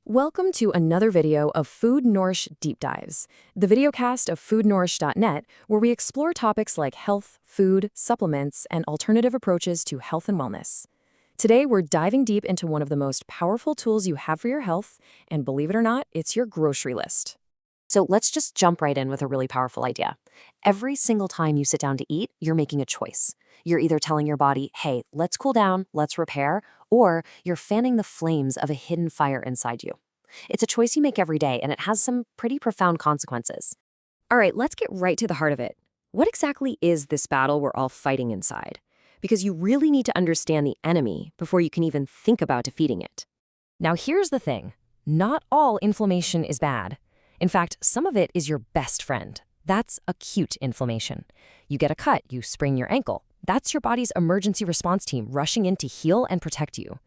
Welcome to another video of Food Nourish Deep Dives, the videocast of foodnourish.net, where we explore topics like health, food, supplements, and alternative approaches to health and wellness. Today, we're diving deep into one of the most powerful tools you have for your health, and believe it or not, it's your grocery list. So let's just jump right in with a really powerful idea. Every single time you sit down to eat, you're making a choice. You're either telling your body, hey, let's cool down, let's repair, or you're fanning the flames of a hidden fire inside you. It's a choice you make every day, and it has some pretty profound consequences. All right, let's get right to the heart of it. What exactly is this battle we're all fighting inside? Because you really need to understand the enemy before you can even think about defeating it. Now, here's the thing. Not all inflammation is bad. In fact, some of it is your best friend. That's acute inflammation. You get a cut, you sprain your ankle. That's your body's emergency response team rushing in to heal and protect you.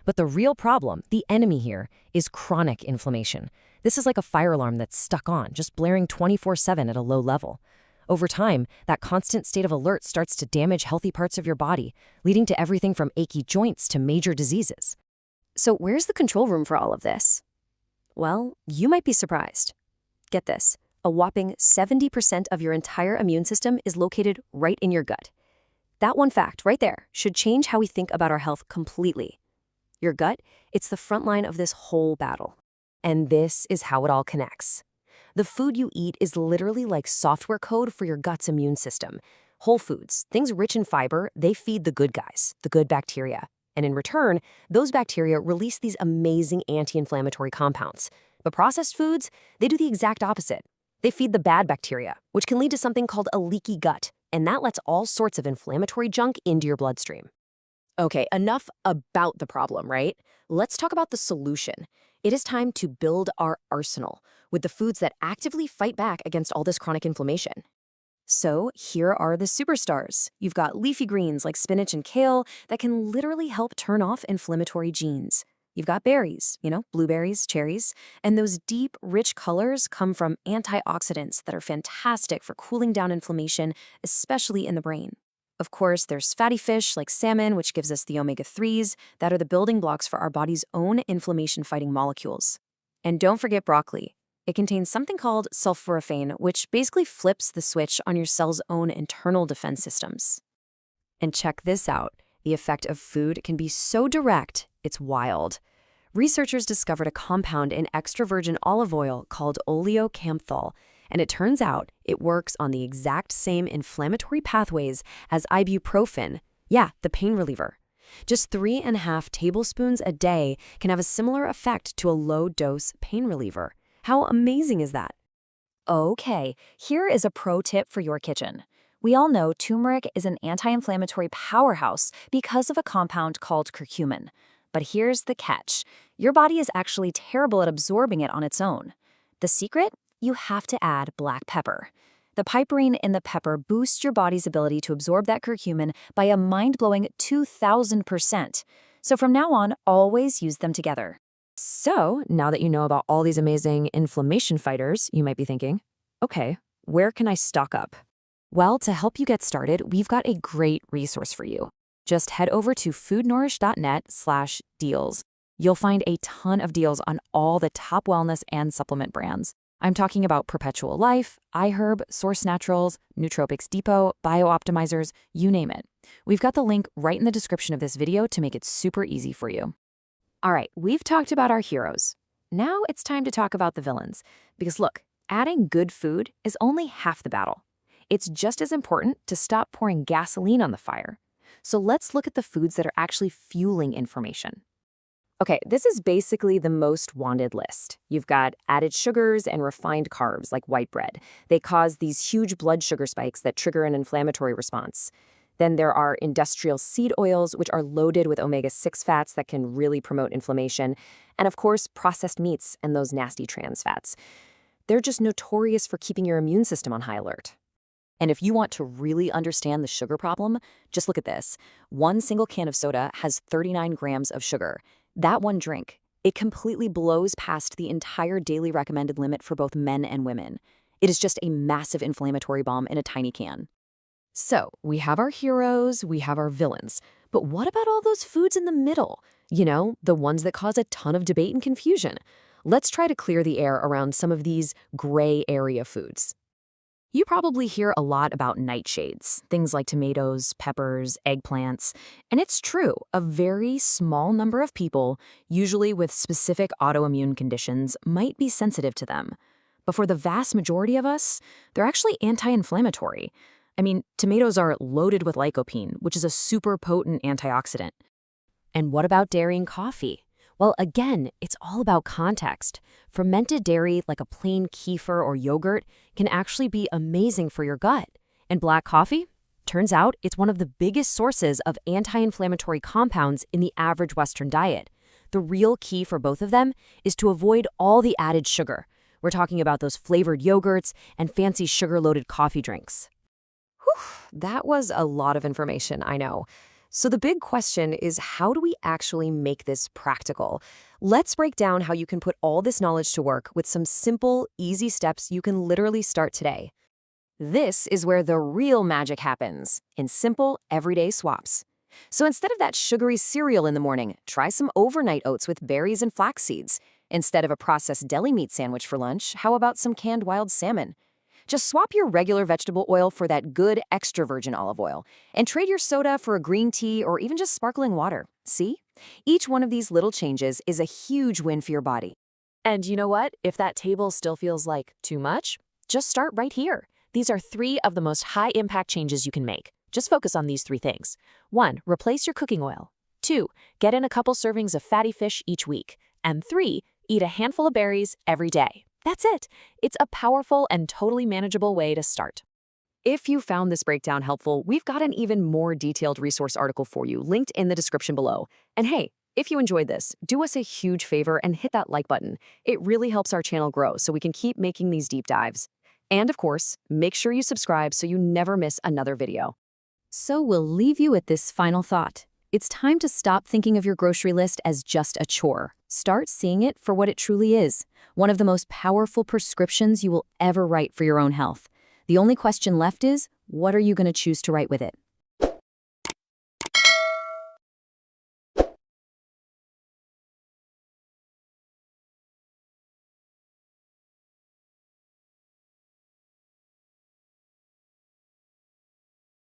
But the real problem, the enemy here, is chronic inflammation. This is like a fire alarm that's stuck on, just blaring 24/7 at a low level. Over time, that constant state of alert starts to damage healthy parts of your body, leading to everything from achy joints to major diseases. So where's the control room for all of this? Well, you might be surprised. Get this, a whopping 70% of your entire immune system is located right in your gut. That one fact right there should change how we think about our health completely. Your gut, it's the front line of this whole battle. And this is how it all connects. The food you eat is literally like software code for your gut's immune system. Whole foods, things rich in fiber, they feed the good guys, the good bacteria. And in return, those bacteria release these amazing anti-inflammatory compounds. But processed foods, they do the exact opposite. They feed the bad bacteria, which can lead to something called a leaky gut, and that lets all sorts of inflammatory junk into your bloodstream. Okay, enough about the problem, right? Let's talk about the solution. It is time to build our arsenal with the foods that actively fight back against all this chronic inflammation. So here are the superstars. You've got leafy greens like spinach and kale that can literally help turn off inflammatory genes. You've got berries, blueberries, cherries, and those deep, rich colors come from antioxidants that are fantastic for cooling down inflammation, especially in the brain. Of course, there's fatty fish like salmon, which gives us the omega-3s that are the building blocks for our body's own inflammation-fighting molecules. And don't forget broccoli. It contains something called sulforaphane, which basically flips the switch on your cell's own internal defense systems. And check this out. The effect of food can be so direct, it's wild. Researchers discovered a compound in extra virgin olive oil called oleocanthal, and it turns out it works on the exact same inflammatory pathways as ibuprofen, the pain reliever. Just 3.5 tablespoons a day can have a similar effect to a low-dose pain reliever. How amazing is that? Okay, here is a pro tip for your kitchen. We all know turmeric is an anti-inflammatory powerhouse because of a compound called curcumin. But here's the catch. Your body is actually terrible at absorbing it on its own. The secret? You have to add black pepper. The piperine in the pepper boosts your body's ability to absorb that curcumin by a mind-blowing 2,000%. So from now on, always use them together. So, now that you know about all these amazing inflammation fighters, you might be thinking, okay, where can I stock up? Well, to help you get started, we've got a great resource for you. Just head over to foodnourish.net/deals. You'll find a ton of deals on all the top wellness and supplement brands. I'm talking about Perpetual Life, iHerb, Source Naturals, Nootropics Depot, BioOptimizers, you name it. We've got the link right in the description of this video to make it super easy for you. All right, we've talked about our heroes. Now it's time to talk about the villains. Because look, adding good food is only half the battle. It's just as important to stop pouring gasoline on the fire. So let's look at the foods that are actually fueling inflammation. Okay, this is basically the most wanted list. You've got added sugars and refined carbs like white bread. They cause these huge blood sugar spikes that trigger an inflammatory response. Then there are industrial seed oils, which are loaded with omega-6 fats that can really promote inflammation. And of course, processed meats and those nasty trans fats. They're just notorious for keeping your immune system on high alert. And if you want to really understand the sugar problem, just look at this. One single can of soda has 39 grams of sugar. That one drink, it completely blows past the entire daily recommended limit for both men and women. It is just a massive inflammatory bomb in a tiny can. So, we have our heroes, we have our villains. But what about all those foods in the middle? The ones that cause a ton of debate and confusion. Let's try to clear the air around some of these gray area foods. You probably hear a lot about nightshades, things like tomatoes, peppers, eggplants. And it's true, a very small number of people, usually with specific autoimmune conditions, might be sensitive to them. But for the vast majority of us, they're actually anti-inflammatory. I mean, tomatoes are loaded with lycopene, which is a super potent antioxidant. And what about dairy and coffee? Well, again, it's all about context. Fermented dairy, like a plain kefir or yogurt, can actually be amazing for your gut. And black coffee? Turns out it's one of the biggest sources of anti-inflammatory compounds in the average Western diet. The real key for both of them is to avoid all the added sugar. We're talking about those flavored yogurts and fancy sugar-loaded coffee drinks. Whew, that was a lot of information, I know. So the big question is, how do we actually make this practical? Let's break down how you can put all this knowledge to work with some simple, easy steps you can literally start today. This is where the real magic happens, in simple, everyday swaps. So instead of that sugary cereal in the morning, try some overnight oats with berries and flax seeds. Instead of a processed deli meat sandwich for lunch, how about some canned wild salmon? Just swap your regular vegetable oil for that good extra virgin olive oil, and trade your soda for a green tea or even just sparkling water. See? Each one of these little changes is a huge win for your body. And you know what? If that table still feels like too much, just start right here. These are 3 of the most high-impact changes you can make. Just focus on these 3 things. 1, replace your cooking oil. 2, get in a couple servings of fatty fish each week. And 3, eat a handful of berries every day. That's it. It's a powerful and totally manageable way to start. If you found this breakdown helpful, we've got an even more detailed resource article for you linked in the description below. And hey, if you enjoyed this, do us a huge favor and hit that like button. It really helps our channel grow so we can keep making these deep dives. And of course, make sure you subscribe so you never miss another video. So we'll leave you with this final thought. It's time to stop thinking of your grocery list as just a chore. Start seeing it for what it truly is, one of the most powerful prescriptions you will ever write for your own health. The only question left is, what are you going to choose to write with it?